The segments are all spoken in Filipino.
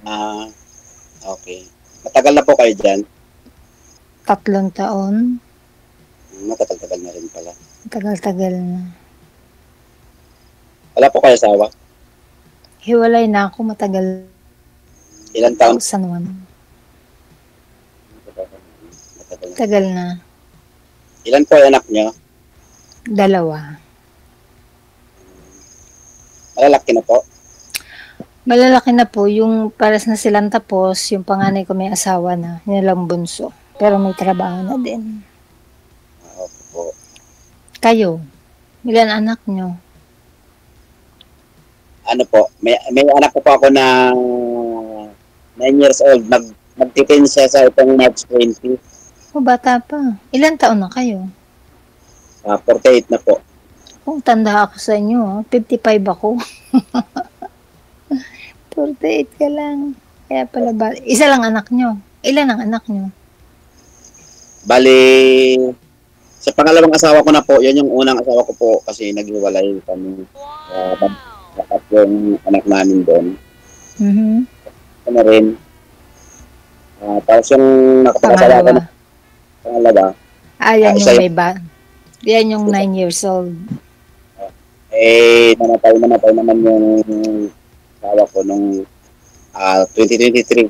Ah, okay. Matagal na po kayo dyan? 3 taon. Matagal-tagal na rin pala. Tagal-tagal na. Wala po kayo asawa? Hiwalay na ako matagal. Ilang taon? 2001. Matagal na. Tagal na. Ilan po yung anak nyo? 2. Malalaki na po? Malalaki na po. Yung pares na silang tapos, yung panganay ko may asawa na. Yun lang bunso. Pero may trabaho na din. Opo. Kayo? Ilan anak nyo? Ano po, may anak po ako na 9 years old. Magtitin siya sa itong March 20. O, bata pa. Ilan taon na kayo? 48 na po. Kung tanda ako sa inyo, 55 ako. 48 ka lang. Kaya pala ba? Isa lang anak nyo. Ilan ang anak nyo? Bali, sa pangalawang asawa ko na po, yun yung unang asawa ko po kasi naghiwalay kami. Dapat yung anak namin doon. Ano rin. Tapos yung nakapag-asawa ko na pangalawa. Yan yung may ba? Yan yung 9 years old. Namatay naman yung asawa ko nung 2023.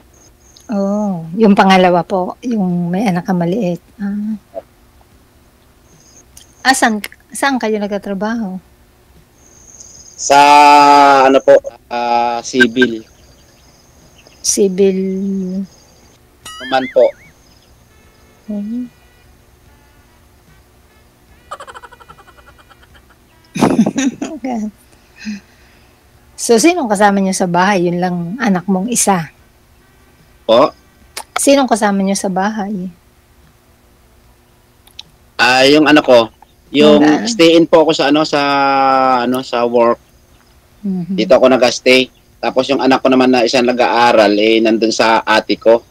Oh, yung pangalawa po, yung may anak ka maliit. Saan kayo nagtatrabaho? Sa ano po, civil. Civil. Naman po. So, sinong kasama nyo sa bahay? Yun lang anak mong isa. Po? Sinong kasama nyo sa bahay? Yung ano ko, yung stay in po ako sa sa work. Dito ako nag-stay. Tapos yung anak ko naman na isang nag-aaral nandun sa ate ko.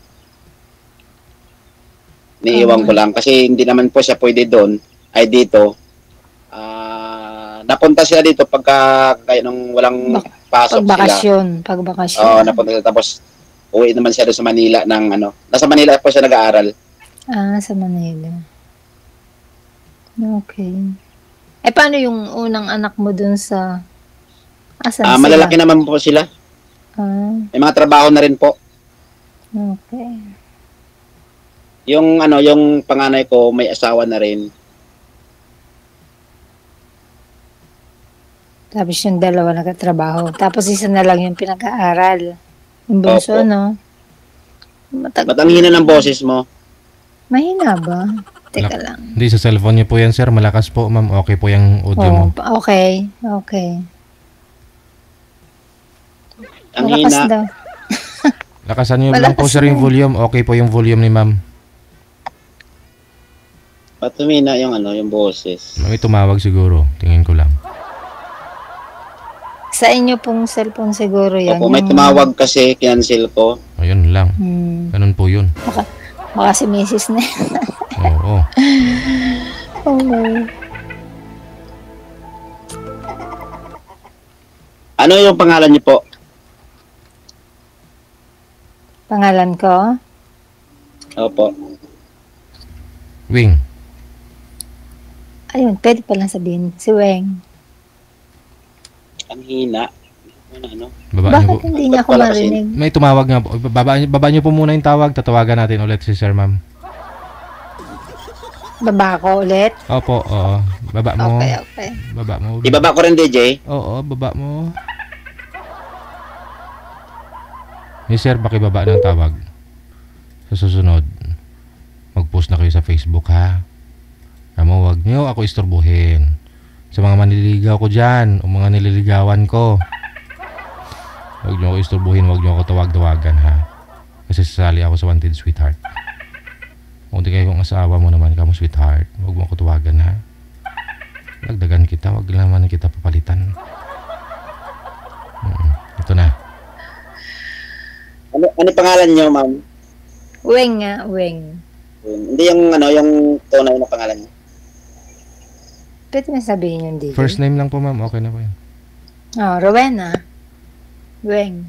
Niiwan ko lang kasi hindi naman po siya pwede doon ay dito. Napunta sila dito pagka nung walang pasok pagbakasyon, sila. Pagbakasyon. Oo, napunta sila tapos uwi naman siya doon sa Manila ng nasa Manila po siya nag-aaral. Sa Manila. Okay. Paano yung unang anak mo dun sa malalaki naman po sila. May mga trabaho na rin po. Okay. Yung yung panganay ko may asawa na rin. Tapos yung dalawa nagtatrabaho. Tapos isa na lang yung pinag-aaral. Yung bunso, no? Ba't ang hina ng boses mo? Mahina ba? Teka lang. Hindi, sa cellphone niyo po yan, sir. Malakas po, ma'am. Okay po yung audio mo. Okay. Ang malakas hina. daw. Lakasan niyo lang po, sir, yung volume. Okay po yung volume ni ma'am. Ba't humina yung boses? May tumawag siguro. Tingin ko lang. Sa inyo pong cellphone siguro yan. Opo, may tumawag kasi, cancel ko. Ayun lang. Ganun po yun. Baka si Mrs. na. Oo. Okay. Ano yung pangalan niyo po? Pangalan ko? Opo. Wing. Ayun, pwede palang sabihin. Si Weng. Ang hina. Bakit hindi niya ako marinig? May tumawag nga po. Baba niyo po muna yung tawag. Tatawagan natin ulit si Sir, ma'am. Baba ko ulit? Opo, oo. Baba mo. Okay. Baba mo. Ibaba ko rin, DJ? Oo, baba mo. Hey, sir, pakibaba ng tawag. Sa susunod, mag-post na kayo sa Facebook, ha? Huwag niyo ako istorbohin. Sa mga manliligaw ko dyan, o mga nililigawan ko. Huwag niyo ako istorbohin, huwag niyo ako tawag-tawagan, ha? Kasi sasali ako sa Wanted Sweetheart. Kung di kayo kong asawa mo naman, kamo sweetheart, huwag mo ako tawagan, ha? Dagdagan kita, huwag naman kita papalitan. Ito na. Ano pangalan niyo, ma'am? Weng nga, Weng. Hindi yung tunay na pangalan niyo. Pwede na sabihin yung DJ. First name lang po, ma'am. Okay na po yun. Rowena. Weng.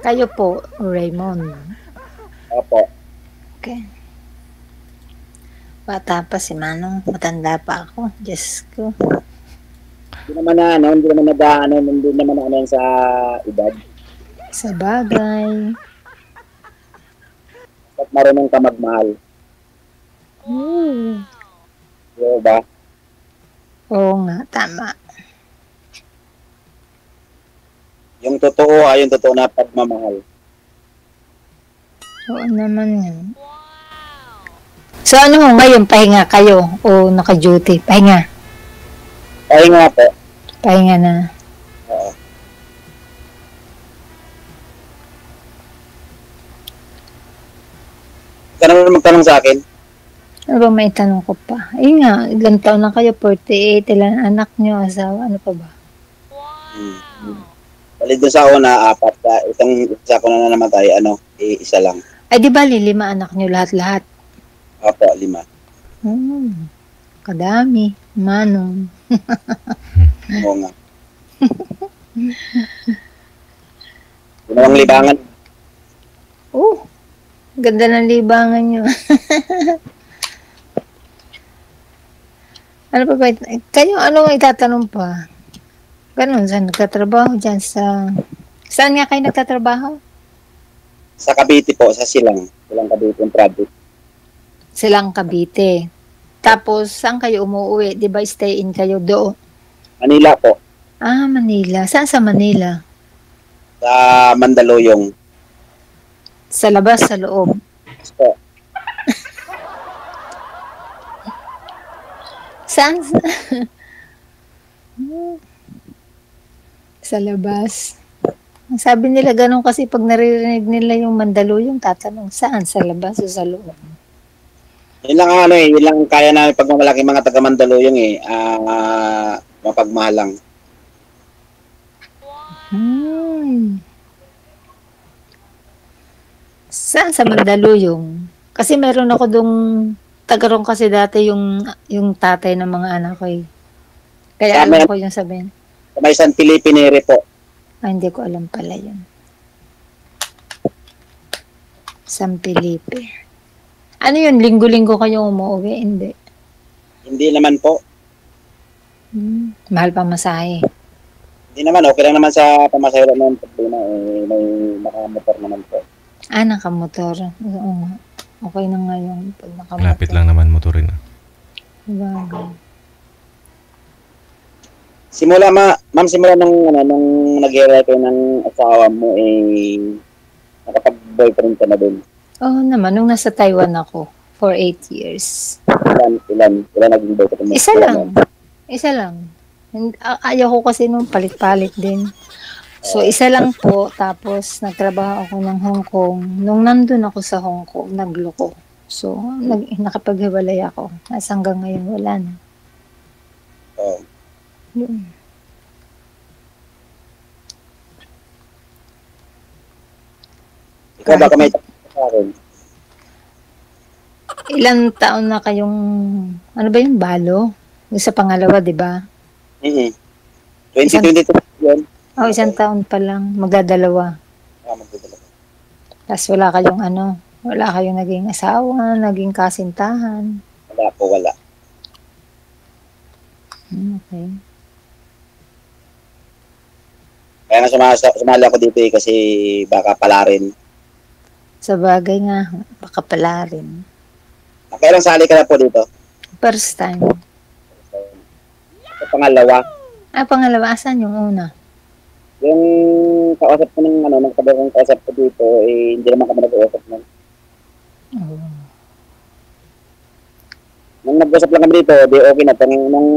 Kayo po, Raymond. Opo. Okay. Bata pa si Manong, matanda pa ako. Diyos ko. Hindi naman hindi naman ano yan sa edad. Sa bagay. At marunong ka magmahal. Di ba? Oo nga, tama. Yung totoo ay yung totoo na pagmamahal. Oo naman yan. So ano ho, ngayon, pahinga kayo o naka-duty? Pahinga. Ay nga po. Pahinga na. Oo. Ka naman magtanong sa akin. Ano ba may tanong ko pa? Ayun nga, ilang taon na kayo? 48, ilan anak nyo, asawa, ano pa ba? Balik doon sa una, 4. Isa ko na namatay, isa lang. Ay, di ba 5 anak nyo lahat-lahat? Opo, 5. Kadami. Manong. Oo nga. Ginawang libangan. Ganda ng libangan nyo. Ano pa ba? Kayo, ano itatanong pa? Ganun, saan nagtatrabaho dyan sa... Saan nga kayo nagtatrabaho? Sa Cavite po, sa Silang Cavite yung project. Silang Cavite. Tapos, saan kayo umuwi? Di ba stay in kayo doon? Manila po. Ah, Manila. Saan sa Manila? Sa Mandaluyong. Sa labas, sa loob? Po. Saan? Sa labas. Ang sabi nila ganun kasi pag naririnig nila yung Mandaluyong, tatanong saan? Sa labas o sa loob? Yun lang yun lang kaya namin pag malaki mga taga Mandaluyong mapagmahal lang. Saan sa Mandaluyong? Kasi meron ako dong tagarong kasi dati yung tatay ng mga anak ko eh. Kaya alam ko yung sabihin. Sa may San Felipe Neri po. Hindi ko alam pala yun. San Felipe. Ano yun? Linggo-linggo kayong umuwi? Hindi. Hindi naman po. Mahal pa masahe. Hindi naman. Okay lang naman sa pamasahe naman. May nakamotor naman po. Nakamotor. Oo nga. Okay na ngayon pag nakamotor. Lapit lang naman motorin. Bagay. Simula nung nag-iwalay kayo ng asawa mo nakapag-boyfriend ka na din. Oo naman, nung nasa Taiwan ako for 8 years. Ilan naging boyfriend mo? Isa lang. Ayaw ko kasi nung palit-palit din. So, isa lang po. Tapos, nagtrabaho ako ng Hong Kong. Nung nandun ako sa Hong Kong, nagloko. So, nakapaghiwalay ako. As hanggang ngayon, wala na. Oo. Yun. Ikaw baka may tanong sa akin? Ilang taon na kayong, ano ba yung balo? Yung sa pangalawa, di ba? 2022 yun. Isang taon pa lang. Magdadalawa. Magdadalawa. Tapos wala kayong naging asawa, naging kasintahan. Wala po, wala. Okay. Kaya nga sumali ako dito kasi baka pala rin. Sa bagay nga, baka pala rin. Kailang sali ka na po dito? First time. Sa pangalawa. Pangalawa, asan yung una? Yung kausap ko ng kabarang kausap ko dito, hindi naman kami nag-uusap nun. Nung nag-usap lang kami dito, di okay na. Nung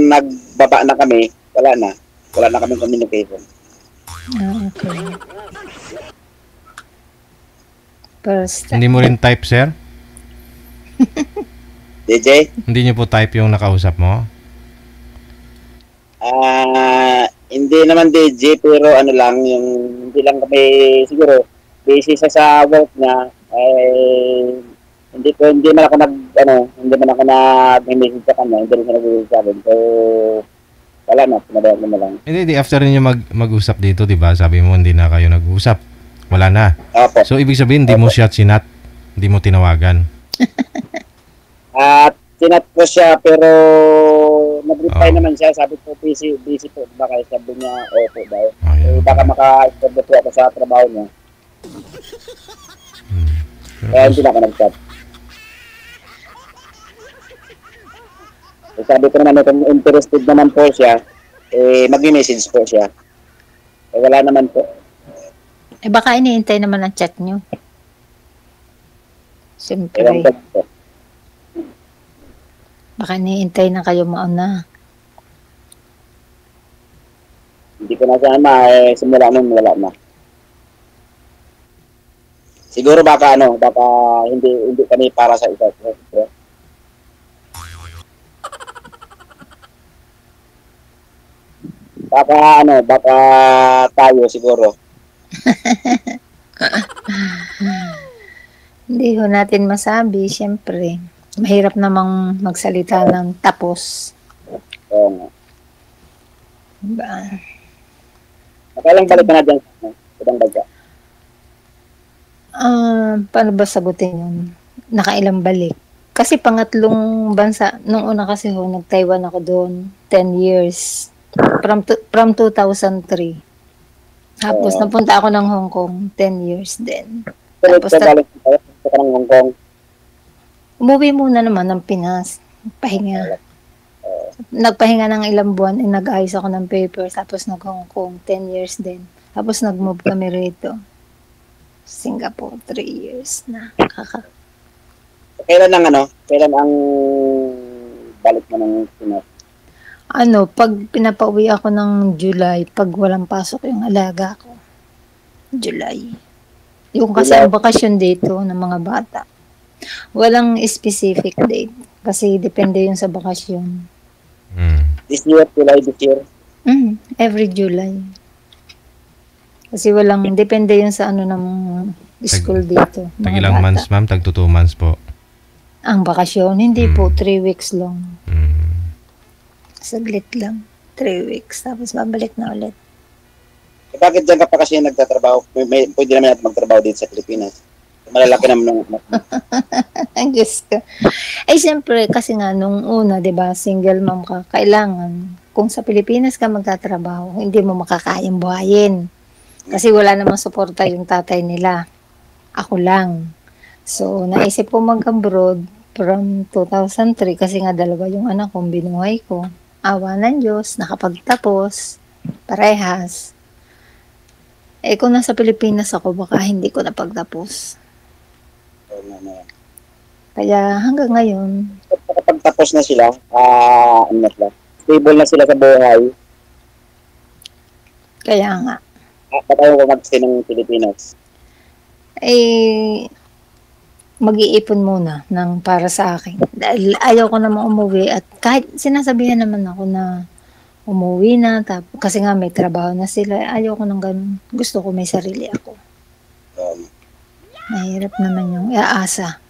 nagbaba na kami, wala na. Wala na kami communication. Okay. First time. Hindi mo rin type, sir? DJ? Hindi niyo po type yung nakausap mo? Hindi naman DJ, pero hindi lang kami, siguro, busy sa work niya, hindi man ako nag-message sa kanya, hindi rin siya nag-message sa akin. So, wala na, pinabayag na lang. Hindi, after niyo mag-usap dito, di ba? Sabi mo, hindi na kayo nag-usap. Wala na. Opo. So, ibig sabihin, hindi mo siya sinat, hindi mo tinawagan. At sinat ko siya, pero nag-reply Oo. naman siya. Sabi ko, busy po. Baka sabi niya, opo daw. Ayun. Baka maka-interview po ako sa trabaho niya. Kaya hindi na ako nag-chat. Sabi ko naman, kung interested naman po siya, mag-message po siya. Wala naman po. Baka iniintay naman ang chat nyo. Ewan Siyempre, ko po. baka iniintay na kayo mauna. Hindi ko na sana, simula nung wala na. Siguro baka hindi kami para sa isa. Baka tayo siguro. Hindi ho natin masabi, siyempre. Mahirap namang magsalita ng tapos. Diba? Nakailang balik ka na dyan sa ibang bansa. Paano ba sagutin yun? Nakailang balik. Kasi pangatlong bansa, nung una kasi ho, nag-Taiwan ako doon, 10 years. From 2003. Tapos napunta ako ng Hong Kong, 10 years din. Tapos Balik ka ng Hong Kong. umuwi muna naman ng Pinas. Pahinga. Nagpahinga ng ilang buwan, nag-ayos ako ng papers, tapos nag-Hong Kong, 10 years din. Tapos nag-move kami rito. Singapore, 3 years na. Kailan ang balik mo ng Pinas? Pag pinapauwi ako ng July, pag walang pasok yung alaga ko. July. Yung kasi ang bakasyon dito ng mga bata. Walang specific date. Kasi depende yun sa bakasyon. This year, July this year. Every July. Kasi depende yun sa ng school dito. Tag ilang months, ma'am? Tag 2 months po. Ang bakasyon, hindi po, 3 weeks long. Saglit lang. 3 weeks. Tapos babalik na ulit. Bakit dyan ka pa kasi nagtatrabaho? Pwede naman natin magtrabaho dito sa Pilipinas. Malalaki naman ng Ang Diyos ko. Siyempre, kasi nga, nung una, diba, single mom ka, kailangan, kung sa Pilipinas ka magtatrabaho, hindi mo makakayang buhayin. Kasi wala namang suporta yung tatay nila. Ako lang. So, naisip ko mag-abroad from 2003 kasi nga dalawa yung anak kong binuhay ko. Awa ng Diyos, nakapagtapos, parehas. Kung nasa Pilipinas ako, baka hindi ko napagtapos. Kaya hanggang ngayon, kapag tapos na sila, stable na sila sa buhay, kaya nga, patayo ko mag-stay ng Pilipinas. mag-iipon muna ng para sa akin. Dahil ayaw ko naman umuwi at kahit sinasabihan naman ako na umuwi na, kasi nga may trabaho na sila, ayaw ko ng ganun. Gusto ko may sarili ako. Mahirap naman yung iaasa.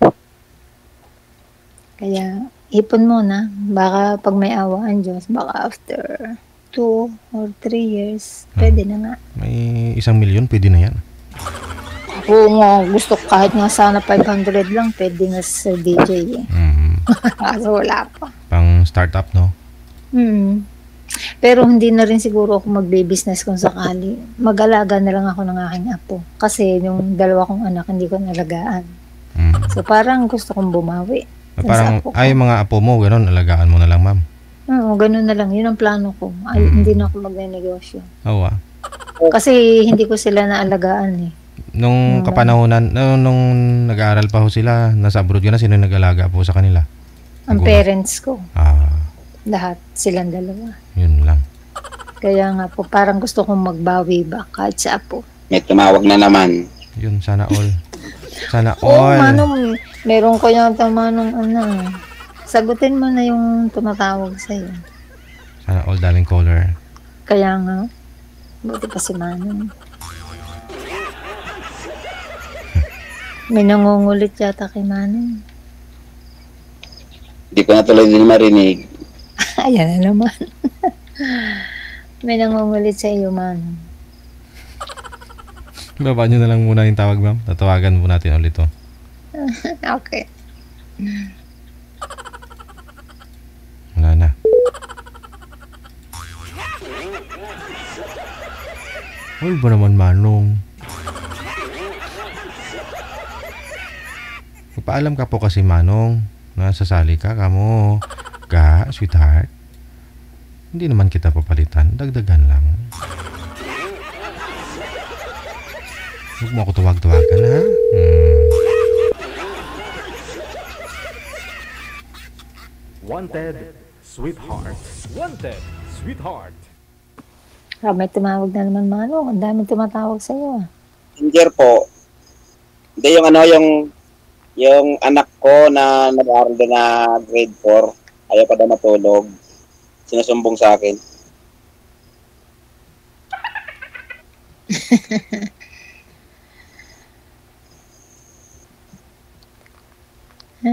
Kaya, ipon muna. Baka pag may awa ang Diyos, baka after 2 or 3 years, pwede na nga. May 1 milyon, pwede na yan. Oo nga, gusto ko kahit nga sana 500 lang, pwede nga sa DJ eh. Kaso wala pa. Pang startup, no? Pero hindi na rin siguro ako magbe-business kung sakali. Mag-alaga na lang ako ng aking apo. Kasi yung 2 kong anak, hindi ko nalagaan. So parang gusto kong bumawi. Parang, yung mga apo mo, gano'n, alagaan mo na lang, ma'am. Oo, gano'n na lang. Yun ang plano ko. Hindi na ako magne-negosyo. Oo, Kasi hindi ko sila naalagaan eh. Nung kapanahonan, nung nag-aaral pa ho sila, nasa abroad ka na, sino nag-alaga po sa kanila? Ang parents ko. Lahat. Silang 2. Yun lang. Kaya nga po, parang gusto kong magbawi ba kahit sa apo. May tumawag na naman. Yun, sana all. Sana Oo, all. manong, meron ko yung tamanong sagutin mo na yung tumatawag sa'yo. Sana all, darling caller. Kaya nga, buti pa si Manong. May nangungulit yata kay Manong. Hindi ko na tuloy din marinig. Ayan na naman. May nangungulit sa iyo, Manong. Baba nyo na lang muna yung tawag, ma'am. Tatawagan po natin ulit to. Okay. Wala na. Uy ba naman, Manong? Paalam ka po kasi, Manong. Nasasali ka, kamo. Sweetheart. Hindi naman kita papalitan. Dagdagan lang. Huwag mo ako tawag-tawagan, ha? Wanted, sweetheart. Wanted, sweetheart. May tumawag na naman, Manong. Ang daming tumatawag sa'yo. Ginger po. Hindi yung yung anak ko na nag-aaral din na grade 4. Ayaw pa daw matulog. Sinusumbong sa akin.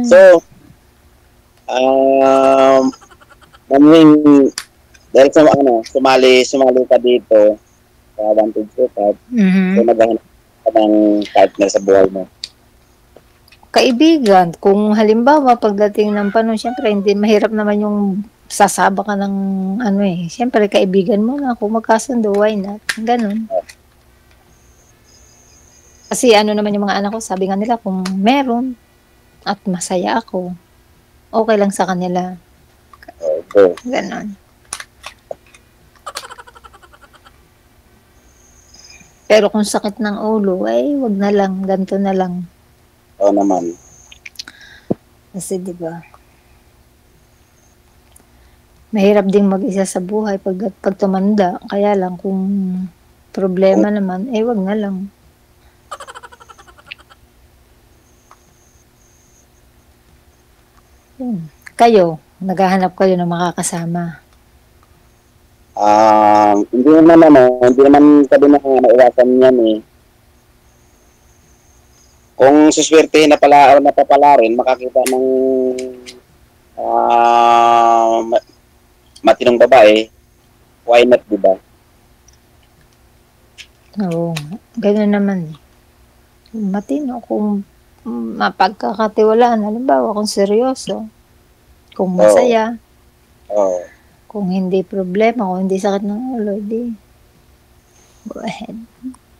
So, dahil sa sumali ka dito sa Wanted Sweetheart, so naghahanap ka ng partner sa buhay mo. Kaibigan, kung halimbawa pagdating ng panahon, syempre hindi mahirap naman yung sasaba ka ng syempre kaibigan mo na, kung magkasundo, why not? Ganun. Kasi naman yung mga anak ko, sabi nga nila, kung meron at masaya ako, okay lang sa kanila. Okay. Ganun. Pero kung sakit ng ulo, wag na lang, ganito na lang. Oo naman. Kasi diba, mahirap ding mag-isa sa buhay pag tumanda. Kaya lang kung problema naman, wag na lang. Kayo, naghahanap kayo ng makakasama. Hindi naman sabi na maiwasan yan eh. Kung suswertehin na pala o napapala rin, makakita ng matinong babae, why not, diba? Oo, gano'n naman. Matino, kung mapagkakatiwalaan, halimbawa kung seryoso, kung masaya, kung hindi problema, kung hindi sakit ng ulo, di go ahead.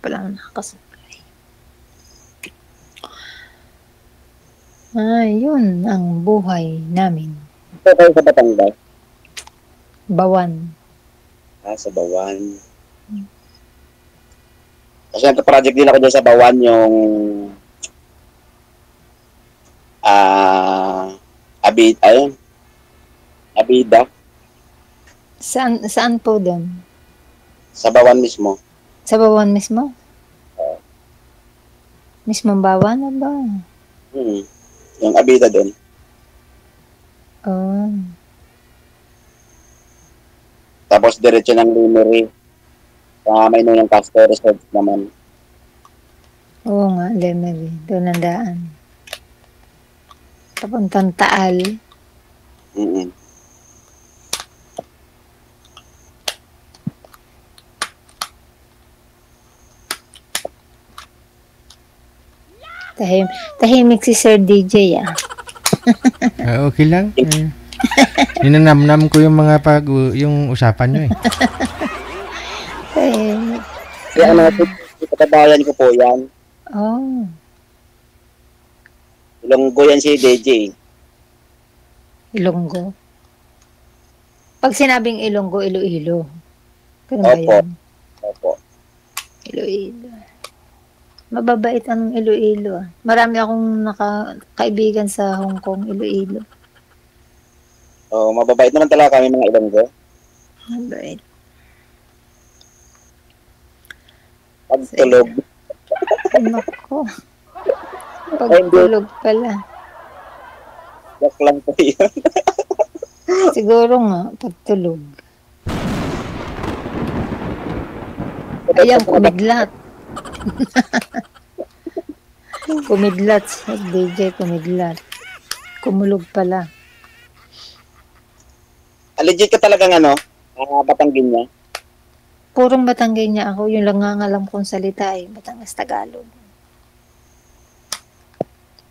Palang nakakasama. Yun ang buhay namin. Ito kayo sa Batangas? Bawan. Sa Bawan. Kasi nagka-project din ako dyan sa Bawan, yung Abida. Saan po doon? Sa Bawan mismo. Sa Bawan mismo? Mismong Bawan na ba? Yung Abida doon. Tapos diretso ng Limery. Sa may nung Castro Resort naman. Oo nga, Limery. Doon ang daan. Papuntang Taal. Tahimik si Sir DJ Okay lang. Ninanamnam ko yung mga yung usapan nyo eh. Kaya katabayan ko po yan. Ilonggo yan si DJ. Ilonggo? Pag sinabing Ilonggo, Iloilo. Ganun ba yun? Opo. Iloilo. Mababait ang Iloilo. Marami akong kaibigan sa Hong Kong, Iloilo. Mababait naman talaga kami mga Ilonggo. Mabait. Pagtulog. Nako. Pagtulog pala. Joke lang po yun. Siguro nga, pagtulog. Ayan, kumidlat. Kumidlat, DJ, kumidlat. Kumulog pala. Legit ka talagang Batanggin niya? Purong Batanggay niya ako. Yun lang nga alam kong salita eh. Batangas, Tagalog.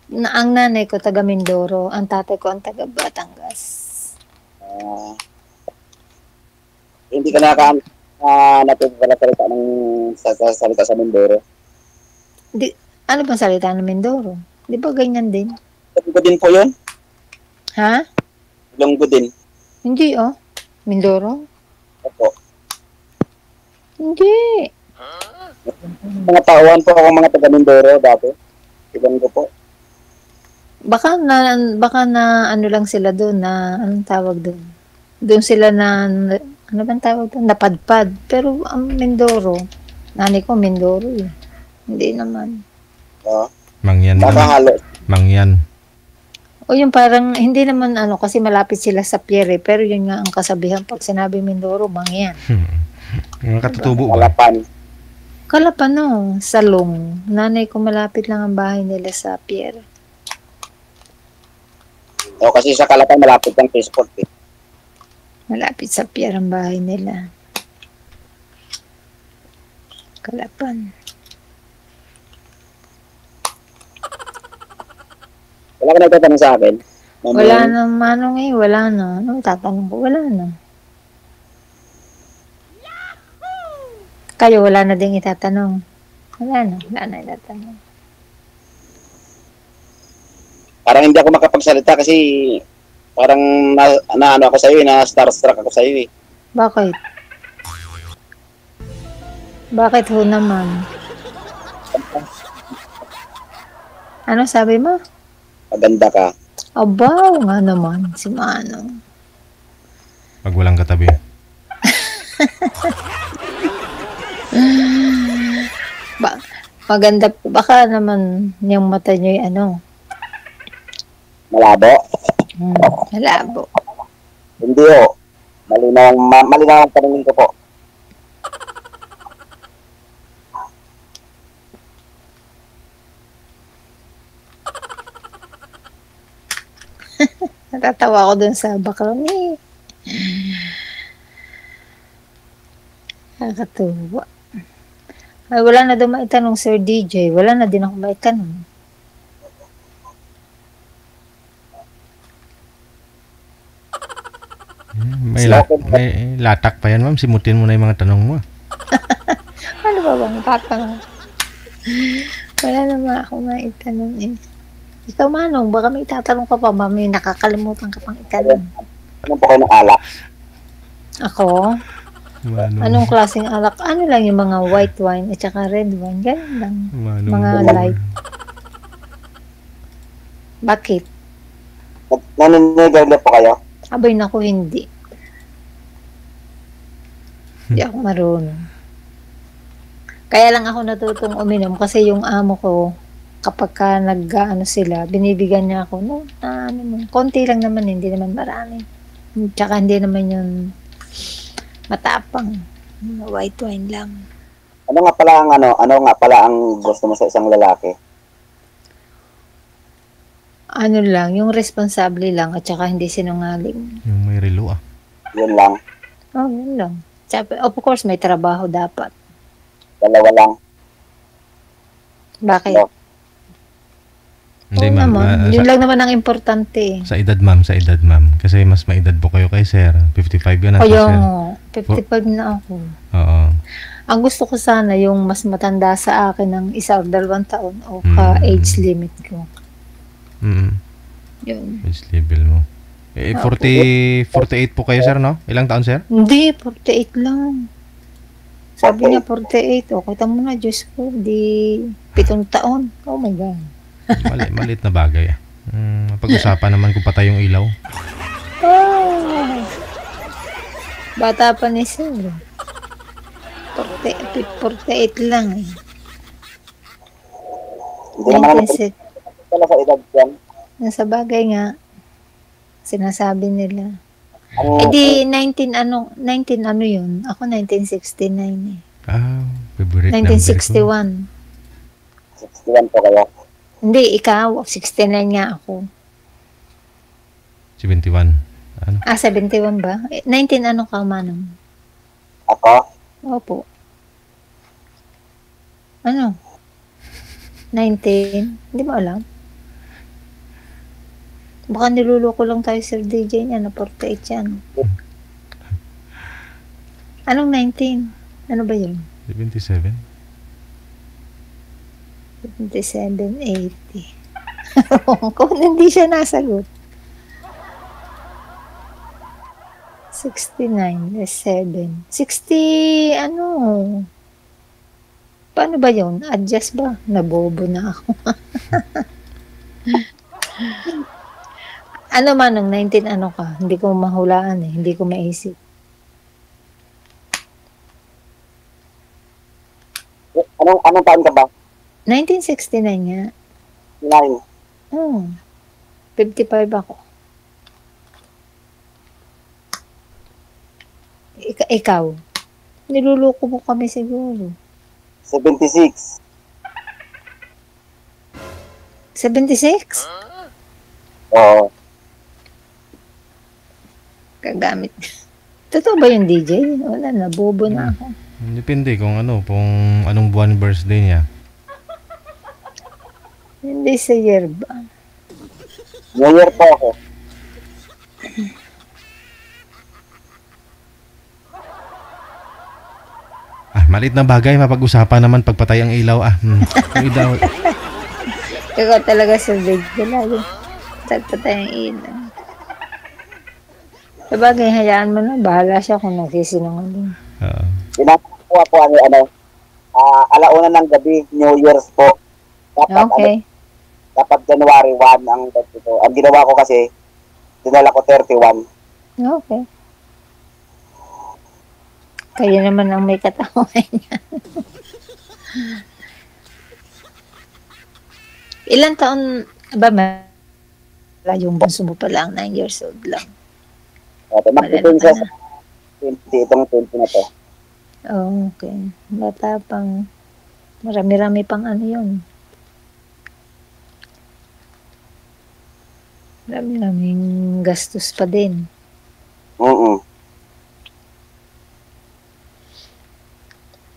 Ang nanay ko taga Mindoro. Ang tatay ko ang taga Batangas. Hindi ka natutunan salita ng salita sa Mindoro. Ano bang salita ng Mindoro? Di ba ganyan din? Ilonggo din po yun? Ha? Ilonggo din. Hindi oh. Mindoro? Opo. Hindi. Mga tauhan po ako mga taga Mindoro dati. Ilonggo po. Baka na ano lang sila doon na anong tawag doon? Doon sila na ano bang tawag doon? Napadpad. Pero ang Mindoro, nanay ko Mindoro eh. Hindi naman. Mangyan. Nakahalo. Mangyan. O yung parang, hindi naman ano, kasi malapit sila sa Pierre, pero yun nga ang kasabihan pag sinabi Mindoro, Mangyan. Mga katutubo ba? Kalapan. Kalapan no, Salong. Nanay ko malapit lang ang bahay nila sa Pierre. O kasi sa Kalapan malapit ang Peaceport eh. Malapit sa Pierre ang bahay nila. Kalapan. Wala ka nagtatanong sa akin? Wala na, manong eh, wala na. Ano tatanong ko? Wala na. Kayo, wala na din itatanong. Wala na itatanong. Parang hindi ako makapagsalita kasi parang ano ako sa'yo na starstruck ako sa'yo eh. Bakit? Bakit ho naman? Ano sabi mo? Maganda ka. Abaw nga naman, si Manong. Pag walang katabi. Maganda, baka naman yung mata nyo yung ano. Malabo? Malabo. Hindi ho. Malinaw ang paningin ko po. Natatawa ako dun sa background eh. Nakakatuwa. Ay, wala na daw maitanong, Sir DJ. Wala na din ako maitanong. May latak pa yan, ma'am. Simutin mo na yung mga tanong mo. Ano ba bang tatanong? Wala naman ako maitanong eh. Ikaw, Manong, baka may tatanong ka pa, may nakakalimutan ka pang itanong. Anong po kayo ng alak? Ako? Anong klaseng alak? Ano lang yung mga white wine at saka red wine? Ganun lang. Mga light. Bakit? Naninigaw na po kayo? Abay naku, hindi. Hindi ako marunong. Kaya lang ako natutong uminom kasi yung amo ko, kapag ka nag-ano sila, binibigyan niya ako, no, konti lang naman, hindi naman marami. Tsaka hindi naman yung matapang. White wine lang. Ano nga pala ang gusto mo sa isang lalaki? Ano lang, yung responsable lang at saka hindi sinungaling. Yung may relo ah. Yun lang. Oh, yun lang. Tsaka, of course, may trabaho dapat. Dalawa lang. Bakit? No. Hindi, Oo ma'am. naman. Yun lang naman ang importante. Sa edad, ma'am. Kasi mas maedad po kayo kay sir. 55 ka na. O yung 55 na ako. Oo. Ang gusto ko sana yung mas matanda sa akin ng 1 o 2 taon o ka-age limit ko. Yun. Age level mo. 48 po kayo, sir, no? Ilang taon, sir? Hindi, 48 lang. Sabi niya 48. O, kita mo na, Diyos ko, di 7 taon. Oh my God. Maliit na bagay. Pag-usapan naman kung patay yung ilaw. Bata pa ni sir. 48 lang eh. Hindi naman pala sa edad yan. Nasa bagay nga. Sinasabi nila. Eh di 19 ano yun? Ako 1969 eh. Favorite 1961. 61 po kayo. Hindi, ikaw. 69 nga ako. 71. Ano? 71 ba? 19 ano ka, Manong? Ako? Opo. Ano? 19? Hindi mo alam? Baka niluloko lang tayo, Sir DJ niya, na 48 yan. Anong 19? Ano ba yun? 77? 77, 80. Kung hindi siya nasagot. 69, 7. 60, ano? Paano ba yun? Adjust ba? Nabobo na ako. Ano man, ng 19, ano ka? Hindi ko mahulaan eh. Hindi ko maisip. Anong taon ka ba? 1969 nga. 9. Oh, 55 ako. Ikaw? Niluloko mo kami siguro. 76. 76? Oo. Kagamit. Totoo ba yung DJ? Wala na, bobo na ako. Depende kung anong buwan birthday niya. Hindi sa year ba? New Year po ako. Maliit na bagay, mapag-usapan naman pagpatay ang ilaw. Yung ilaw. Ikaw talaga sa video lagi. Tagpatay ang ilaw. Sabagay, hayaan mo na. Bahala siya kung nagsisinungaling. Pinakuha po alauna ng gabi, New Year's po. Okay. Dapat January 1 ang dito. Ang ginawa ko kasi, dinala ko 31. Okay. Kayo naman ang may katawan niya. Ilan taon ba yung bunso mo pa lang, 9 years old lang? Magpipin siya sa 20, itong 20 na to. Oh, okay. Bata pang, marami-rami pang ano yun. Marami-raming gastos pa din.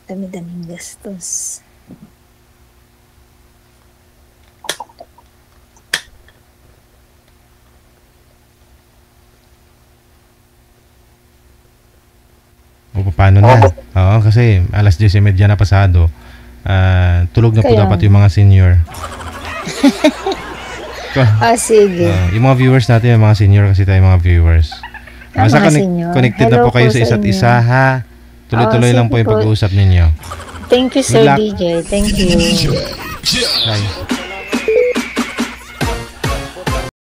Dami-daming gastos. O paano na? Oo, kasi alas 10:30 na pasado. Tulog na po Kaya. dapat yung mga senior. Sige. Yung mga viewers natin, yung mga senior kasi tayo mga viewers. Basta mga senior. connected Hello na po kayo po sa sa isa't inyo. isa, ha? Tuloy-tuloy lang po sige yung po. pag-uusap ninyo. Thank you, Sir Good luck. DJ. Thank you. Bye.